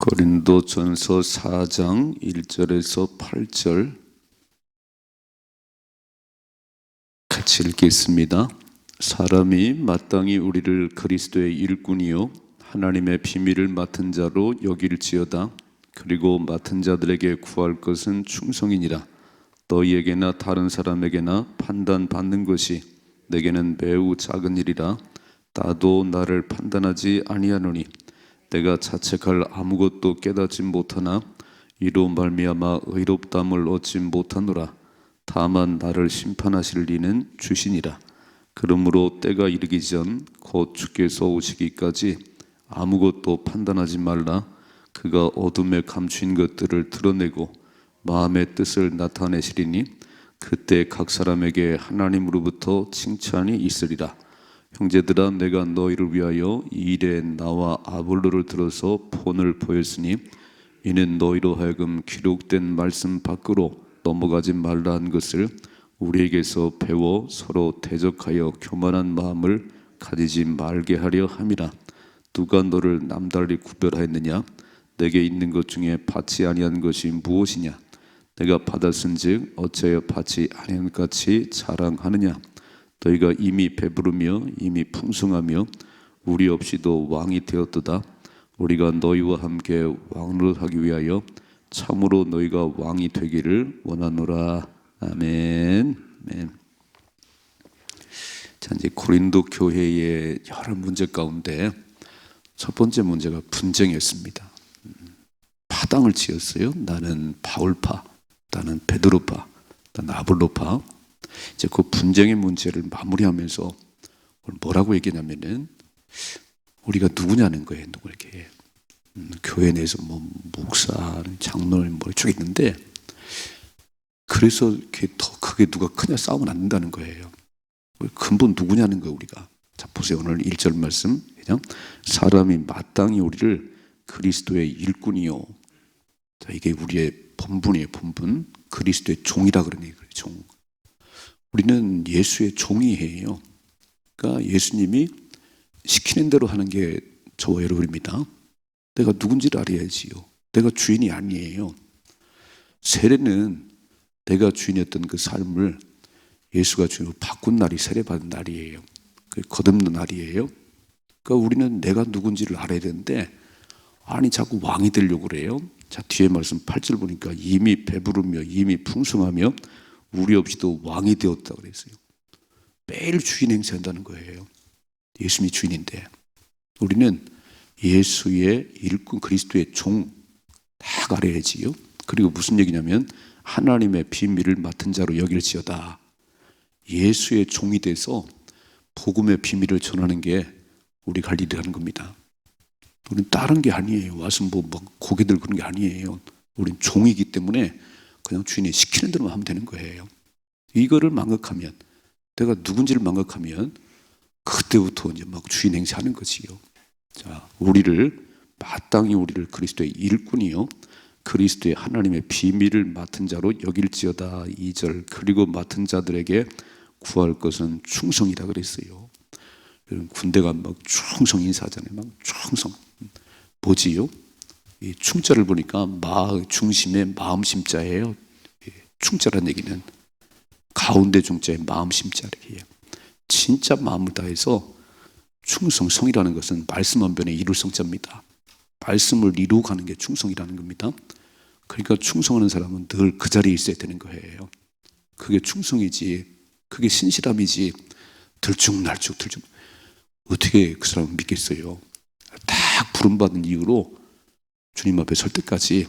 고린도전서 4장 1절에서 8절 같이 읽겠습니다. 사람이 마땅히 우리를 그리스도의 일꾼이요 하나님의 비밀을 맡은 자로 여길지어다. 그리고 맡은 자들에게 구할 것은 충성이니라. 너희에게나 다른 사람에게나 판단받는 것이 내게는 매우 작은 일이라. 나도 나를 판단하지 아니하노니 내가 자책할 아무것도 깨닫지 못하나 이로 말미암아 의롭다함을 얻지 못하노라. 다만 나를 심판하실 이는 주시니라. 그러므로 때가 이르기 전 곧 주께서 오시기까지 아무것도 판단하지 말라. 그가 어둠에 감추인 것들을 드러내고 마음의 뜻을 나타내시리니 그때 각 사람에게 하나님으로부터 칭찬이 있으리라. 형제들아, 내가 너희를 위하여 이 일에 나와 아볼로를 들어서 본을 보였으니 이는 너희로 하여금 기록된 말씀 밖으로 넘어가지 말라 한 것을 우리에게서 배워 서로 대적하여 교만한 마음을 가지지 말게 하려 함이라. 누가 너를 남달리 구별하였느냐? 내게 있는 것 중에 받지 아니한 것이 무엇이냐? 내가 받았은즉 어찌하여 받지 아니한 것 같이 자랑하느냐? 너희가 이미 배부르며 이미 풍성하며 우리 없이도 왕이 되었도다. 우리가 너희와 함께 왕노릇하기 위하여 참으로 너희가 왕이 되기를 원하노라. 아멘. 아멘. 자, 이제 고린도 교회의 여러 문제 가운데 첫 번째 문제가 분쟁이었습니다. 파당을 지었어요. 나는 바울파, 나는 베드로파, 나는 아볼로파. 이제 그 분쟁의 문제를 마무리하면서 뭐라고 얘기냐면은 우리가 누구냐는 거예요. 누구 이렇게 교회 내에서 뭐 목사, 장로님 뭐 쭉 있는데 그래서 이렇게 더 크게 누가 크냐 싸우면 안 된다는 거예요. 근본 누구냐는 거예요. 우리가. 자, 보세요. 오늘 1절 말씀 그냥 사람이 마땅히 우리를 그리스도의 일꾼이요. 자, 이게 우리의 본분이에요. 본분. 그리스도의 종이라 그러네요. 종. 우리는 예수의 종이에요. 그러니까 예수님이 시키는 대로 하는 게 저와 여러분입니다. 내가 누군지를 알아야지요. 내가 주인이 아니에요. 세례는 내가 주인이었던 그 삶을 예수가 주인으로 바꾼 날이 세례받은 날이에요. 거듭난 날이에요. 그러니까 우리는 내가 누군지를 알아야 되는데 아니 자꾸 왕이 되려고 그래요. 자, 뒤에 말씀 8절 보니까 이미 배부르며 이미 풍성하며 우리 없이도 왕이 되었다 그랬어요. 매일 주인 행세한다는 거예요. 예수님이 주인인데 우리는 예수의 일꾼 그리스도의 종 다 알아야지요. 그리고 무슨 얘기냐면 하나님의 비밀을 맡은 자로 여길지어다. 예수의 종이 돼서 복음의 비밀을 전하는 게 우리가 할 일이라는 겁니다. 우리는 다른 게 아니에요. 와서 뭐 고개 들고 그런 게 아니에요. 우리는 종이기 때문에 그냥 주인이 시키는 대로만 하면 되는 거예요. 이거를 망각하면, 내가 누군지를 망각하면 그때부터 이제 막 주인 행세하는 거지요. 자, 마땅히 우리를 그리스도의 일꾼이요 그리스도의 하나님의 비밀을 맡은 자로 여길지어다. 2절. 그리고 맡은 자들에게 구할 것은 충성이라 그랬어요. 여러분 군대 가면 막 충성 인사하잖아요. 막 충성. 뭐지요? 이 충자를 보니까 중심의 마음 심자예요. 충자란 얘기는 가운데 중자의 마음 심자 이렇게. 진짜 마음을 다해서 충성성이라는 것은 말씀 한 변에 이룰 성자입니다. 말씀을 이루고 가는 게 충성이라는 겁니다. 그러니까 충성하는 사람은 늘 그 자리에 있어야 되는 거예요. 그게 충성이지, 그게 신실함이지. 들쭉날쭉 어떻게 그 사람을 믿겠어요? 딱 부름받은 이유로 주님 앞에 설 때까지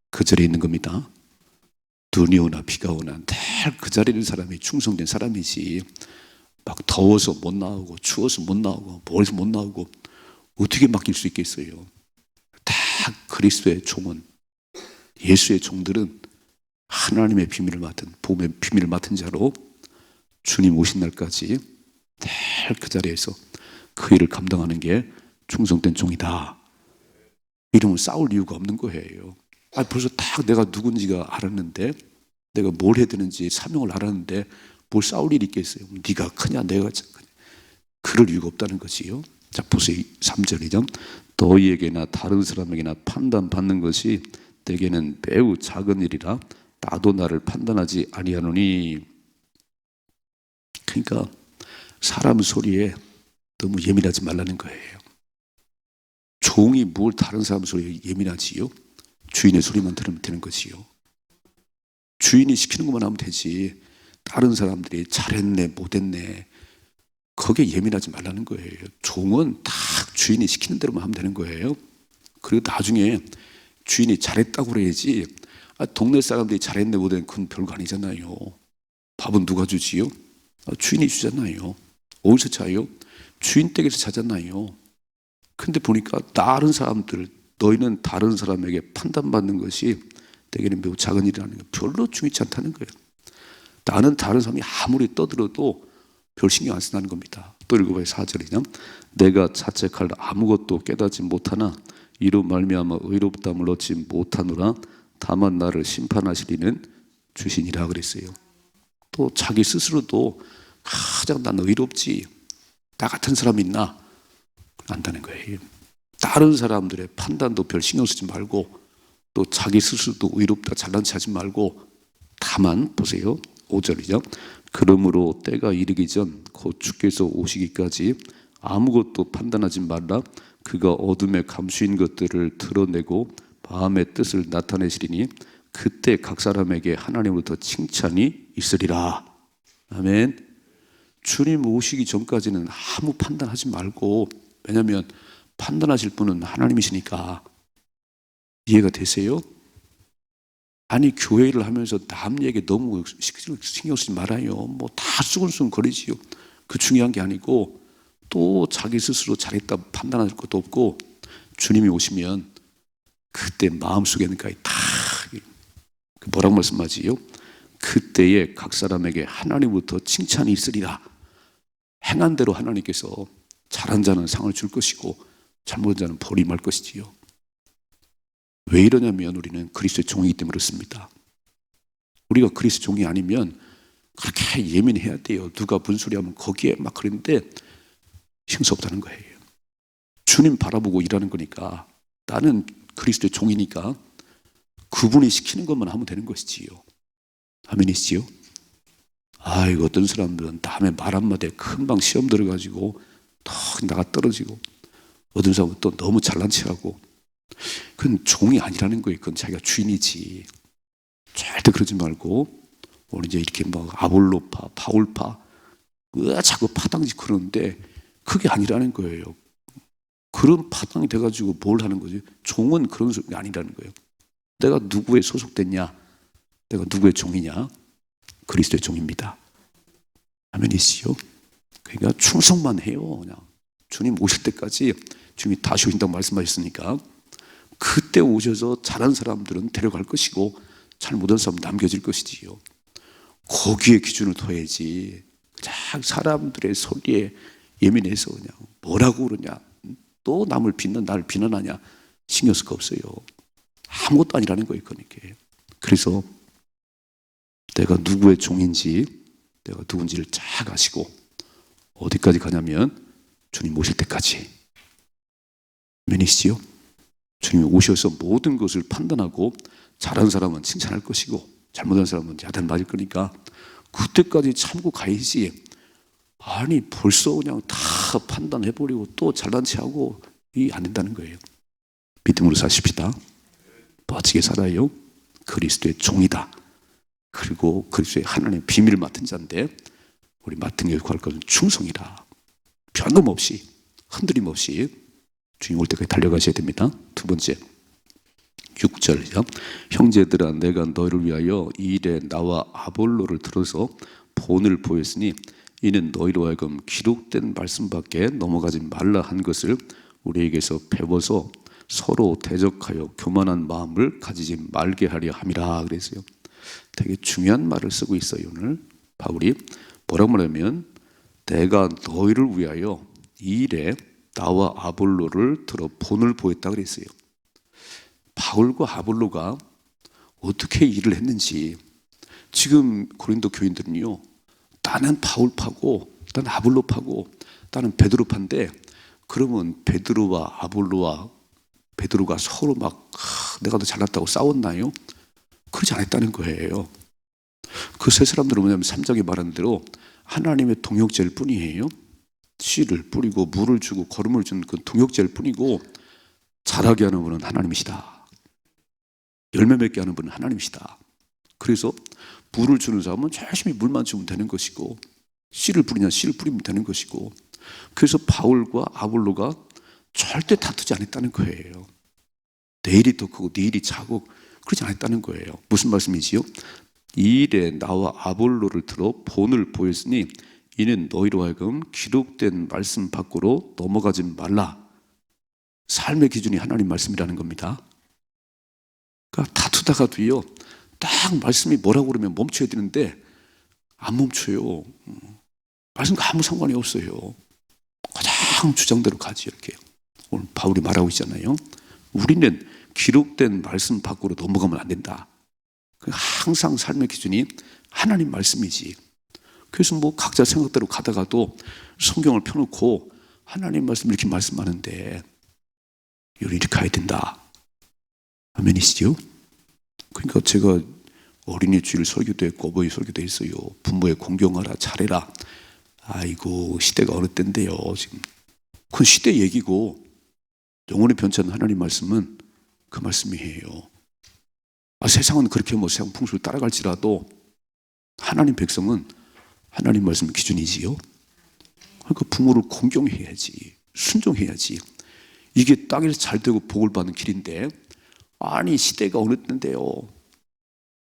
그 자리에 있는 겁니다. 눈이 오나 비가 오나 늘 그 자리에 있는 사람이 충성된 사람이지. 막 더워서 못 나오고 추워서 못 나오고 멀어서 못 나오고 어떻게 맡길 수 있겠어요? 다 그리스도의 종은, 예수의 종들은 하나님의 비밀을 맡은, 복음의 비밀을 맡은 자로 주님 오신 날까지 늘 그 자리에서 그 일을 감당하는 게 충성된 종이다. 이러면 싸울 이유가 없는 거예요. 벌써 딱 내가 누군지가 알았는데, 내가 뭘 해야 되는지 사명을 알았는데 뭘 싸울 일이 있겠어요? 네가 크냐 내가 크냐. 그럴 이유가 없다는 거지요. 자, 보세요. 3절이죠. 너희에게나 다른 사람에게나 판단받는 것이 내게는 매우 작은 일이라 나도 나를 판단하지 아니하노니. 그러니까 사람 소리에 너무 예민하지 말라는 거예요. 종이 뭘 다른 사람 소리에 예민하지요? 주인의 소리만 들으면 되는 거지요. 주인이 시키는 것만 하면 되지, 다른 사람들이 잘했네 못했네 거기에 예민하지 말라는 거예요. 종은 다 주인이 시키는 대로만 하면 되는 거예요. 그리고 나중에 주인이 잘했다고 그래야지, 동네 사람들이 잘했네 못했네 그건 별거 아니잖아요. 밥은 누가 주지요? 주인이 주잖아요. 어디서 자요? 주인 댁에서 자잖아요. 근데 보니까 다른 사람들, 너희는 다른 사람에게 판단받는 것이 내게는 매우 작은 일이라는 거, 별로 중요치 않다는 거예요. 나는 다른 사람이 아무리 떠들어도 별 신경 안 쓰는 겁니다. 또 읽어봐요. 4절이죠. 내가 자책할 아무것도 깨닫지 못하나 이로 말미암아 의롭다함을 얻지 못하노라. 다만 나를 심판하시리는 주시니라 그랬어요. 또 자기 스스로도 가장 난 의롭지, 나 같은 사람 있나 안다는 거예요. 다른 사람들의 판단도 별 신경 쓰지 말고, 또 자기 스스로도 의롭다 잘난 체 하지 말고, 다만 보세요. 5절이죠. 그러므로 때가 이르기 전 곧 주께서 오시기까지 아무것도 판단하지 말라. 그가 어둠에 감추인 것들을 드러내고 마음의 뜻을 나타내시리니 그때 각 사람에게 하나님으로부터 칭찬이 있으리라. 아멘. 주님 오시기 전까지는 아무 판단하지 말고, 왜냐하면 판단하실 분은 하나님이시니까. 이해가 되세요? 아니 교회를 하면서 남 얘기 너무 신경 쓰지 말아요. 뭐 다 수근수근 거리지요. 그 중요한 게 아니고, 또 자기 스스로 잘했다 판단할 것도 없고, 주님이 오시면 그때 마음속에는 다 뭐라고 말씀하지요? 그때에 각 사람에게 하나님부터 칭찬이 있으리라. 행한 대로 하나님께서 잘한 자는 상을 줄 것이고 잘못한 자는 벌이 임할 것이지요. 왜 이러냐면 우리는 그리스도의 종이기 때문에 그렇습니다. 우리가 그리스도 종이 아니면 그렇게 예민해야 돼요. 누가 분소리하면 거기에 막 그러는데 신경 없다는 거예요. 주님 바라보고 일하는 거니까, 나는 그리스도의 종이니까 그분이 시키는 것만 하면 되는 것이지요. 아멘이시지요? 아이고, 어떤 사람들은 남의 말 한마디에 금방 시험 들어가지고 턱 나가 떨어지고, 어떤 사람은 또 너무 잘난 체하고. 그건 종이 아니라는 거예요. 그건 자기가 주인이지. 절대 그러지 말고, 오늘 이제 이렇게 막 아볼로파, 바울파, 자꾸 파당지 그러는데 그게 아니라는 거예요. 그런 파당이 돼가지고 뭘 하는 거지? 종은 그런 게 아니라는 거예요. 내가 누구에 소속됐냐? 내가 누구의 종이냐? 그리스도의 종입니다. 아멘이시요? 그러니까 충성만 해요. 그냥 주님 오실 때까지. 주님이 다시 오신다고 말씀하셨으니까 그때 오셔서 잘한 사람들은 데려갈 것이고 잘 못한 사람은 남겨질 것이지요. 거기에 기준을 둬야지. 그냥 사람들의 소리에 예민해서 그냥 뭐라고 그러냐, 또 남을 나를 비난하냐 신경 쓸 거 없어요. 아무것도 아니라는 거예요. 그러니까. 그래서 내가 누구의 종인지, 내가 누군지를 잘 아시고 어디까지 가냐면 주님 오실 때까지. 아멘이시지요? 주님이 오셔서 모든 것을 판단하고 잘한 사람은 칭찬할 것이고 잘못한 사람은 야단 맞을 거니까 그때까지 참고 가야지. 아니 벌써 그냥 다 판단해버리고 또 잘난 체하고 이게 안 된다는 거예요. 믿음으로 사십시다. 멋지게 살아요. 그리스도의 종이다. 그리고 그리스도의 하나님의 비밀을 맡은 자인데, 우리 맡은 게 구할 것은 충성이라. 변함없이 흔들림 없이 주님 올 때까지 달려가셔야 됩니다. 두 번째 6절이죠. 형제들아, 내가 너희를 위하여 이 일에 나와 아볼로를 들어서 본을 보였으니 이는 너희로 하여금 기록된 말씀밖에 넘어가지 말라 한 것을 우리에게서 배워서 서로 대적하여 교만한 마음을 가지지 말게 하려 함이라 그랬어요. 되게 중요한 말을 쓰고 있어요. 오늘 바울이 뭐라고 말하면, 내가 너희를 위하여 이 일에 나와 아볼로를 들어 본을 보였다 그랬어요. 바울과 아볼로가 어떻게 일을 했는지. 지금 고린도 교인들은요, 나는 바울파고 나는 아볼로파고 나는 베드로파인데 그러면 베드로와 아볼로와 베드로가 서로 막 내가 더 잘났다고 싸웠나요? 그러지 않았다는 거예요. 그 세 사람들은 뭐냐면 3장에 말한 대로 하나님의 동역자일 뿐이에요. 씨를 뿌리고 물을 주고 거름을 준 그 동역자일 뿐이고, 자라게 하는 분은 하나님이시다. 열매 맺게 하는 분은 하나님이시다. 그래서 물을 주는 사람은 열심히 물만 주면 되는 것이고, 씨를 뿌리냐 씨를 뿌리면 되는 것이고, 그래서 바울과 아볼로가 절대 다투지 않았다는 거예요. 내 일이 더 크고 네 일이 작고 그러지 않았다는 거예요. 무슨 말씀이지요? 이 일에 나와 아볼로를 들어 본을 보였으니 이는 너희로 하여금 기록된 말씀 밖으로 넘어가지 말라. 삶의 기준이 하나님 말씀이라는 겁니다. 그러니까 다투다가도요, 딱 말씀이 뭐라고 그러면 멈춰야 되는데 안 멈춰요. 말씀과 아무 상관이 없어요. 가장 주장대로 가지. 이렇게 오늘 바울이 말하고 있잖아요. 우리는 기록된 말씀 밖으로 넘어가면 안 된다. 항상 삶의 기준이 하나님 말씀이지. 그래서 뭐 각자 생각대로 가다가도 성경을 펴놓고 하나님 말씀 이렇게 말씀하는데 이렇게 가야 된다. 아멘이시죠? 그러니까 제가 어린이 주일 설교도 했고 어버이 설교도 했어요. 부모에 공경하라, 잘해라. 아이고 시대가 어느 때인데요 지금. 그건 시대 얘기고, 영원히 변치 않는 하나님 말씀은 그 말씀이에요. 세상은 그렇게 뭐 세상 풍습을 따라갈지라도 하나님 백성은 하나님 말씀 기준이지요. 그러니까 부모를 공경해야지, 순종해야지. 이게 땅에서 잘 되고 복을 받는 길인데, 아니 시대가 어느 때인데요.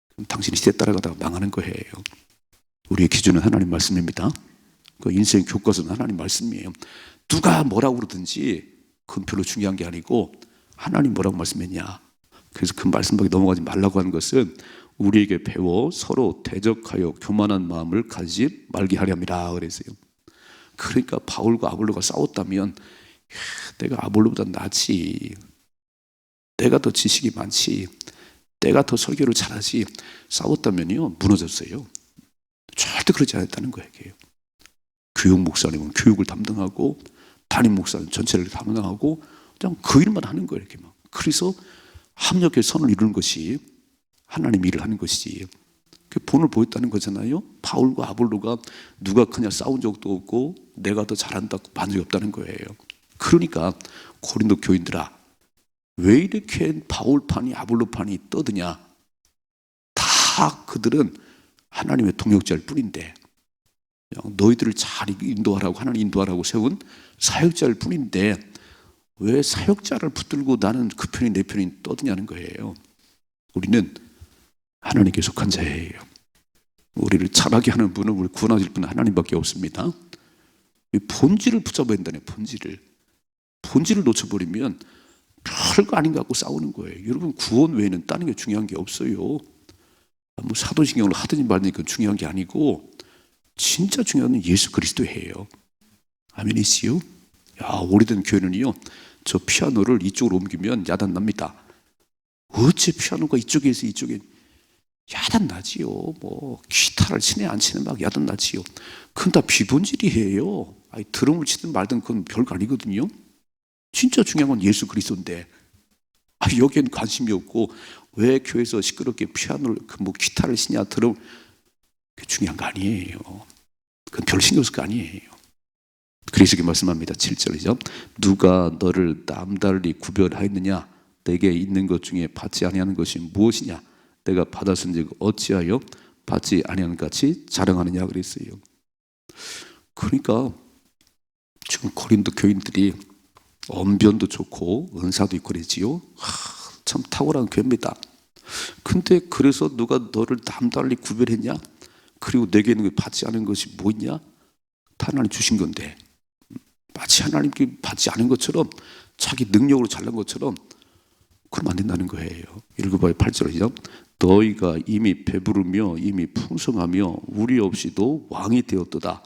그럼 당신이 시대 따라가다가 망하는 거예요. 우리의 기준은 하나님 말씀입니다. 그 인생 교과서는 하나님 말씀이에요. 누가 뭐라고 그러든지 그건 별로 중요한 게 아니고 하나님 뭐라고 말씀했냐. 그래서 그 말씀 밖에 넘어가지 말라고 하는 것은 우리에게 배워 서로 대적하여 교만한 마음을 가지지 말게 하려 함이라 그랬어요. 그러니까 바울과 아볼로가 싸웠다면 내가 아볼로보다 낫지, 내가 더 지식이 많지, 내가 더 설교를 잘하지, 싸웠다면요 무너졌어요. 절대 그러지 않았다는 거예요. 교육 목사님은 교육을 담당하고 담임 목사는 전체를 담당하고 그냥 그 일만 하는 거예요. 이렇게 막. 그래서 합력의 선을 이루는 것이 하나님 일을 하는 것이지. 그 본을 보였다는 거잖아요. 바울과 아볼로가 누가 크냐 싸운 적도 없고 내가 더 잘한다고 반 적이 없다는 거예요. 그러니까 고린도 교인들아, 왜 이렇게 바울판이 아볼로판이 떠드냐. 다 그들은 하나님의 동역자일 뿐인데, 너희들을 잘 인도하라고 하나님 인도하라고 세운 사역자일 뿐인데 왜 사역자를 붙들고 나는 그 편이 내 편이 떠드냐는 거예요. 우리는 하나님께 속한 자예요. 우리를 잘하게 하는 분은, 우리 구원하실 분은 하나님밖에 없습니다. 본질을 붙잡아야 된다네. 본질을 놓쳐버리면 별거 아닌 것 같고 싸우는 거예요. 여러분, 구원 외에는 다른 게 중요한 게 없어요. 뭐 사도신경을 하든지 말든지 그건 중요한 게 아니고 진짜 중요한 건 예수 그리스도예요. 아멘이시요? 야, 오래된 교회는요, 저 피아노를 이쪽으로 옮기면 야단 납니다. 어째 피아노가 이쪽에서 이쪽에 야단 나지요. 뭐 기타를 치네 안 치네 막 야단 나지요. 그건 다 비본질이에요. 아니, 드럼을 치든 말든 그건 별거 아니거든요. 진짜 중요한 건 예수 그리스도인데, 여기엔 관심이 없고 왜 교회에서 시끄럽게 피아노를 뭐 기타를 치냐 드럼, 그게 중요한 거 아니에요. 그건 별 신경 쓸 거 아니에요. 그래서 이렇게 말씀합니다. 7절이죠. 누가 너를 남달리 구별하였느냐? 내게 있는 것 중에 받지 아니하는 것이 무엇이냐? 내가 받았은즉 어찌하여 받지 아니하는 같이 자랑하느냐 그랬어요. 그러니까 지금 고린도 교인들이 언변도 좋고 은사도 있고 그러지요. 참 탁월한 교회입니다. 근데 그래서 누가 너를 남달리 구별했냐? 그리고 내게 있는 걸 받지 않은 것이 뭐 있냐? 다 하나님 주신 건데, 마치 하나님께 받지 않은 것처럼 자기 능력으로 잘난 것처럼 그러면 안 된다는 거예요. 읽어봐요. 8절이죠. 너희가 이미 배부르며 이미 풍성하며 우리 없이도 왕이 되었도다.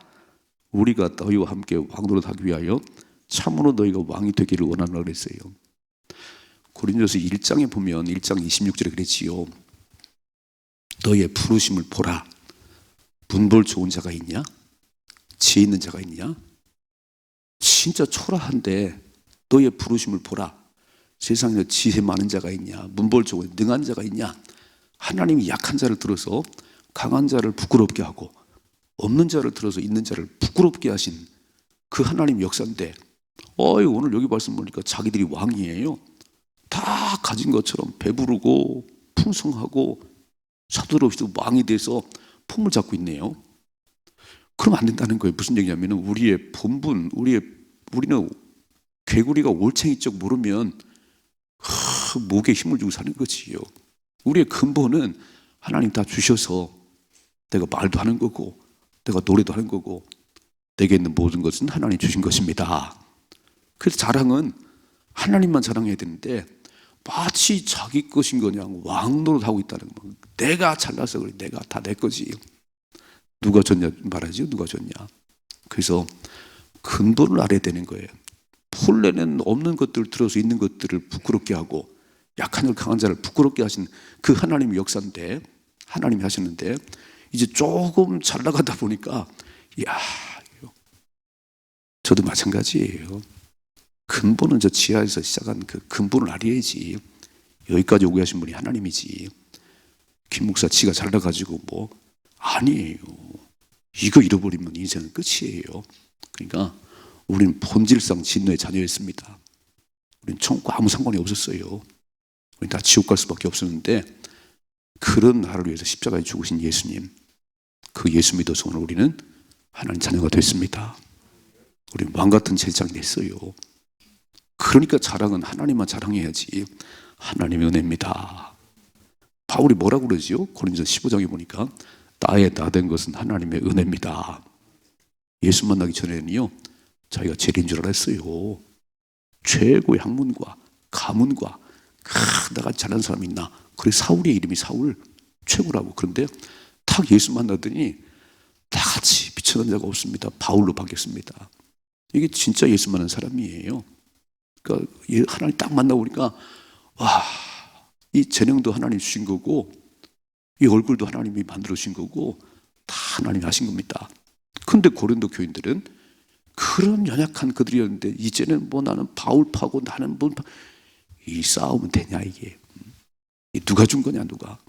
우리가 너희와 함께 왕노릇 하기 위하여 참으로 너희가 왕이 되기를 원하노라 그랬어요. 고린도서 1장에 보면 1장 26절에 그랬지요. 너희의 부르심을 보라. 문볼 좋은 자가 있냐? 지혜 있는 자가 있냐? 진짜 초라한데 너의 부르심을 보라. 세상에 지혜 많은 자가 있냐, 문벌적으로 능한 자가 있냐. 하나님이 약한 자를 들어서 강한 자를 부끄럽게 하고 없는 자를 들어서 있는 자를 부끄럽게 하신 그 하나님 역사인데, 오늘 여기 말씀 보니까 자기들이 왕이에요. 다 가진 것처럼 배부르고 풍성하고 사도들 없이도 왕이 돼서 품을 잡고 있네요. 그럼 안 된다는 거예요. 무슨 얘기냐면 우리의 본분, 우리는 개구리가 올챙이적 모르면 목에 힘을 주고 사는 거지요. 우리의 근본은 하나님 다 주셔서 내가 말도 하는 거고 내가 노래도 하는 거고 내게 있는 모든 것은 하나님 주신 것입니다. 그래서 자랑은 하나님만 자랑해야 되는데 마치 자기 것인 거냐 왕노릇하고 있다는 거. 내가 잘나서 그래. 내가 다 내 거지. 누가 줬냐 말하죠. 누가 줬냐. 그래서 근본을 알아야 되는 거예요. 본래는 없는 것들을 들어서 있는 것들을 부끄럽게 하고 약한 자를 강한 자를 부끄럽게 하신 그 하나님의 역사인데, 하나님이 하셨는데 이제 조금 잘 나가다 보니까 저도 마찬가지예요. 근본은 저 지하에서 시작한 그 근본을 알아야지. 여기까지 오게 하신 분이 하나님이지. 김 목사 지가 잘 나가지고 아니에요. 이거 잃어버리면 인생은 끝이에요. 그러니까 우리는 본질상 진노의 자녀였습니다. 우리는 천국과 아무 상관이 없었어요. 우리는 다 지옥 갈 수밖에 없었는데 그런 나를 위해서 십자가에 죽으신 예수님, 그 예수 믿어서 오늘 우리는 하나님 자녀가 됐습니다. 우리는 왕같은 제장이 됐어요. 그러니까 자랑은 하나님만 자랑해야지. 하나님의 은혜입니다. 바울이 뭐라고 그러지요? 고린도서 15장에 보니까 나의 나 된 것은 하나님의 은혜입니다. 예수 만나기 전에는요 자기가 죄인 줄 알았어요. 최고의 학문과 가문과 내가 잘난 사람이 있나. 그래서 사울의 이름이 사울, 최고라고. 그런데 딱 예수 만나더니 다같이 미쳐난 자가 없습니다. 바울로 바뀌었습니다. 이게 진짜 예수 만난 사람이에요. 그러니까 하나님 딱 만나보니까 이 재능도 하나님 주신 거고 이 얼굴도 하나님이 만들어 주신 거고 다 하나님이 하신 겁니다. 근데 고린도 교인들은 그런 연약한 그들이었는데 이제는 나는 바울파고 나는 이 싸움은 되냐 이게. 누가 준 거냐 누가.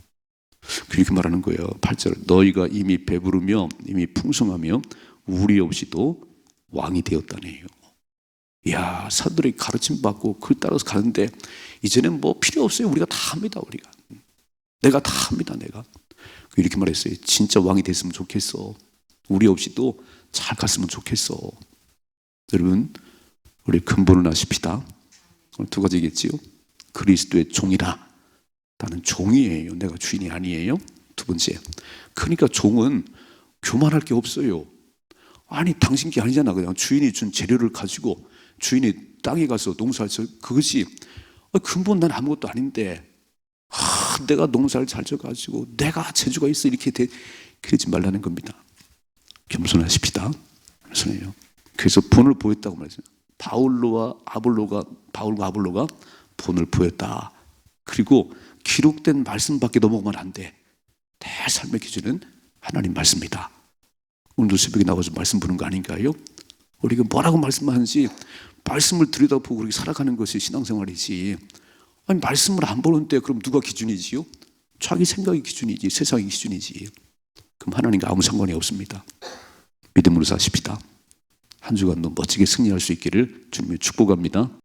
그렇게 말하는 거예요. 8절 너희가 이미 배부르며 이미 풍성하며 우리 없이도 왕이 되었다네요. 이야, 사도들이 가르침 받고 그 따라서 가는데 이제는 필요 없어요. 우리가 다 합니다. 내가 다 합니다. 내가 이렇게 말했어요. 진짜 왕이 됐으면 좋겠어. 우리 없이도 잘 갔으면 좋겠어. 여러분 우리 근본을 아십시다. 오늘 두 가지겠지요. 그리스도의 종이라. 나는 종이에요. 내가 주인이 아니에요. 두 번째, 그러니까 종은 교만할 게 없어요. 아니 당신 게 아니잖아. 그냥 주인이 준 재료를 가지고 주인이 땅에 가서 농사를 져. 그것이 근본 난 아무것도 아닌데 내가 농사를 잘 져가지고 내가 재주가 있어 이렇게 그러지 말라는 겁니다. 겸손하십시다. 겸손해요. 그래서 본을 보였다고 말했어요. 바울과 아볼로가 본을 보였다. 그리고 기록된 말씀밖에 넘어가면 안 돼. 내 삶의 기준은 하나님 말씀이다. 오늘도 새벽에 나와서 말씀 보는 거 아닌가요? 우리가 뭐라고 말씀하는지 말씀을 들여다보고 그렇게 살아가는 것이 신앙생활이지. 아니 말씀을 안 보는데 그럼 누가 기준이지요? 자기 생각이 기준이지, 세상이 기준이지. 그럼 하나님과 아무 상관이 없습니다. 믿음으로 사십시다. 한 주간도 멋지게 승리할 수 있기를 주님의 축복합니다.